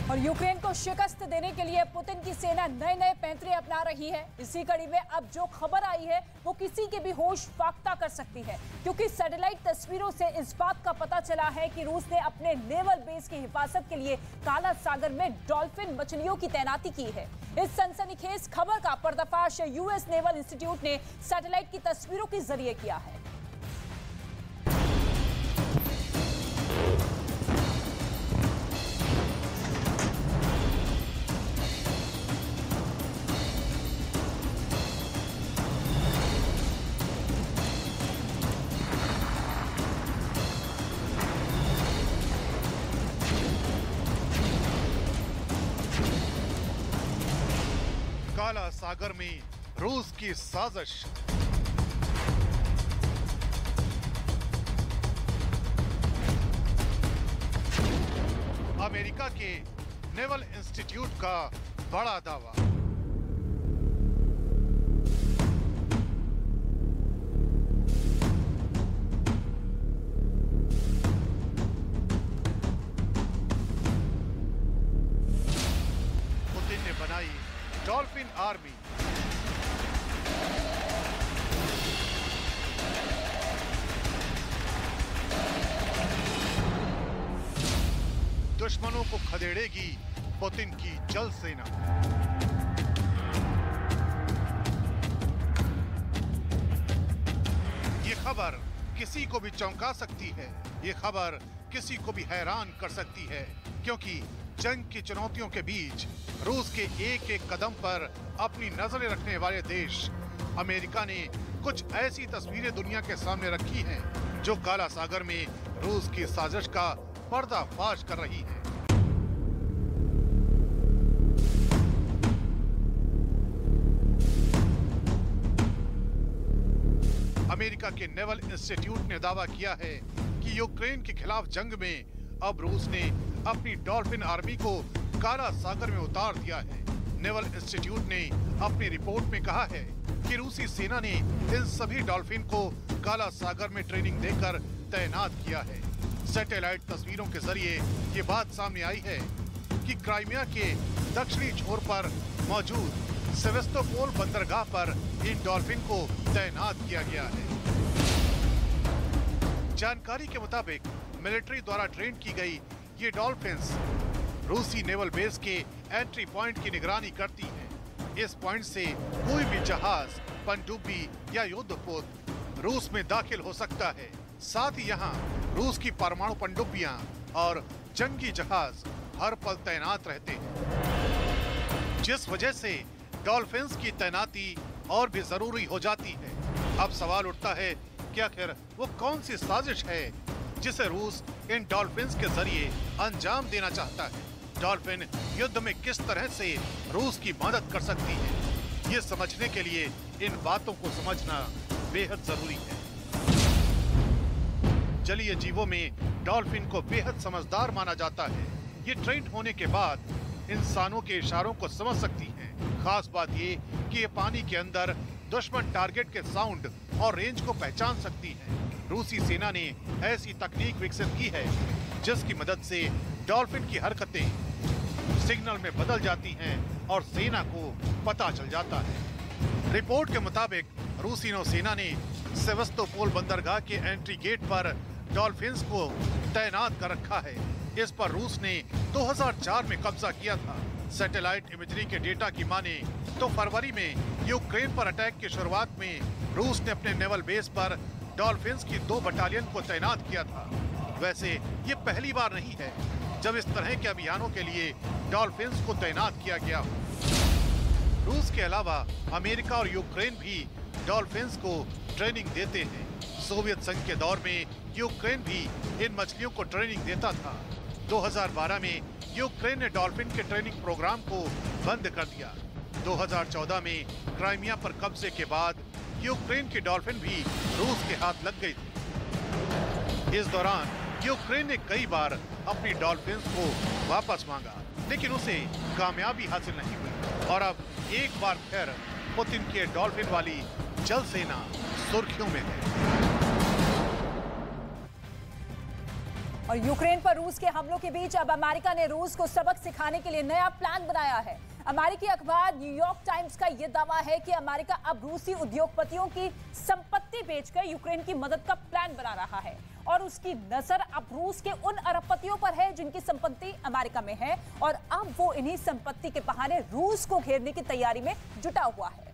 और यूक्रेन को शिकस्त देने के लिए पुतिन की सेना नए नए पैंतरे अपना रही है। इसी कड़ी में अब जो खबर आई है वो किसी के भी होश फाख्ता कर सकती है, क्योंकि सैटेलाइट तस्वीरों से इस बात का पता चला है कि रूस ने अपने नेवल बेस की हिफाजत के लिए काला सागर में डॉल्फिन मछलियों की तैनाती की है। इस सनसनीखेज खबर का पर्दाफाश यूएस नेवल इंस्टीट्यूट ने सैटेलाइट की तस्वीरों के जरिए किया है। काला सागर में रूस की साजिश। अमेरिका के नेवल इंस्टीट्यूट का बड़ा दावा। पुतिन ने बनाई डॉल्फिन आर्मी। दुश्मनों को खदेड़ेगी पुतिन की जल सेना। ये खबर किसी को भी चौंका सकती है। ये खबर किसी को भी हैरान कर सकती है, क्योंकि जंग की चुनौतियों के बीच रूस के एक एक कदम पर अपनी नजरें रखने वाले देश अमेरिका ने कुछ ऐसी तस्वीरें दुनिया के सामने रखी हैं जो काला सागर में रूस की साजिश का पर्दाफाश कर रही है। अमेरिका के नेवल इंस्टीट्यूट ने दावा किया है कि यूक्रेन के खिलाफ जंग में अब रूस ने अपनी डॉल्फिन आर्मी को काला सागर में उतार दिया है। नेवल इंस्टीट्यूट ने अपनी रिपोर्ट में कहा है कि रूसी सेना ने इन सभी डॉल्फिन को काला सागर में ट्रेनिंग देकर तैनात किया है। सैटेलाइट तस्वीरों के जरिए ये बात सामने आई है कि क्राइमिया के दक्षिणी छोर पर मौजूद सेवेस्तोपोल बंदरगाह पर इन डॉल्फिन को तैनात किया गया है। जानकारी के मुताबिक मिलिट्री द्वारा ट्रेन की गई ये डॉल्फिन्स रूसी नेवल बेस के एंट्री पॉइंट की निगरानी करती है। इस पॉइंट से कोई भी जहाज, पनडुब्बी या युद्धपोत रूस में दाखिल हो सकता है। साथ ही यहाँ रूस की परमाणु पनडुब्बियां और जंगी जहाज हर पल तैनात रहते हैं, जिस वजह से डॉल्फिन्स की तैनाती और भी जरूरी हो जाती है। अब सवाल उठता है कि आखिर वो कौन सी साजिश है जिसे रूस इन डॉल्फिन्स के जरिए अंजाम देना चाहता है। डॉल्फिन युद्ध में किस तरह से रूस की मदद कर सकती है, ये समझने के लिए इन बातों को समझना बेहद जरूरी है। जलीय जीवों में डॉल्फिन को बेहद समझदार माना जाता है। ये ट्रेंड होने के बाद इंसानों के इशारों को समझ सकती हैं। खास बात ये कि ये पानी के अंदर दुश्मन टारगेट के साउंड और रेंज को पहचान सकती है। रूसी सेना ने ऐसी तकनीक विकसित की है जिसकी मदद से डॉल्फिन की हरकतें सिग्नल में बदल जाती हैं और सेना को पता चल जाता है। रिपोर्ट के मुताबिक रूसी नौसेना ने सेवेस्तोपोल बंदरगाह के एंट्री गेट पर डॉल्फिन्स को तैनात कर रखा है। इस पर रूस ने 2004 में कब्जा किया था। सैटेलाइट इमेजरी के डेटा की माने तो फरवरी में यूक्रेन पर अटैक की शुरुआत में रूस ने अपने नेवल बेस पर डॉल्फिन्स की 2 बटालियन को तैनात किया था। वैसे ये पहली बार नहीं है जब इस तरह के अभियानों के लिए डॉल्फिन्स को तैनात किया गया हो। रूस के अलावा अमेरिका और यूक्रेन भी डॉल्फिन्स को ट्रेनिंग देते हैं। सोवियत संघ के दौर में यूक्रेन भी इन मछलियों को ट्रेनिंग देता था। 2012 में यूक्रेन ने डॉल्फिन के ट्रेनिंग प्रोग्राम को बंद कर दिया। 2014 में क्राइमिया पर कब्जे के बाद यूक्रेन की डॉल्फिन भी रूस के हाथ लग गई थी। इस दौरान यूक्रेन ने कई बार अपनी डॉल्फिन्स को वापस मांगा, लेकिन उसे कामयाबी हासिल नहीं हुई और अब एक बार फिर पुतिन की डॉल्फिन वाली जल सेना सुर्खियों में है। और यूक्रेन पर रूस के हमलों के बीच अब अमेरिका ने रूस को सबक सिखाने के लिए नया प्लान बनाया है। अमेरिकी अखबार न्यूयॉर्क टाइम्स का यह दावा है कि अमेरिका अब रूसी उद्योगपतियों की संपत्ति बेचकर यूक्रेन की मदद का प्लान बना रहा है और उसकी नजर अब रूस के उन अरबपतियों पर है जिनकी संपत्ति अमेरिका में है और अब वो इन्हीं संपत्ति के बहाने रूस को घेरने की तैयारी में जुटा हुआ है।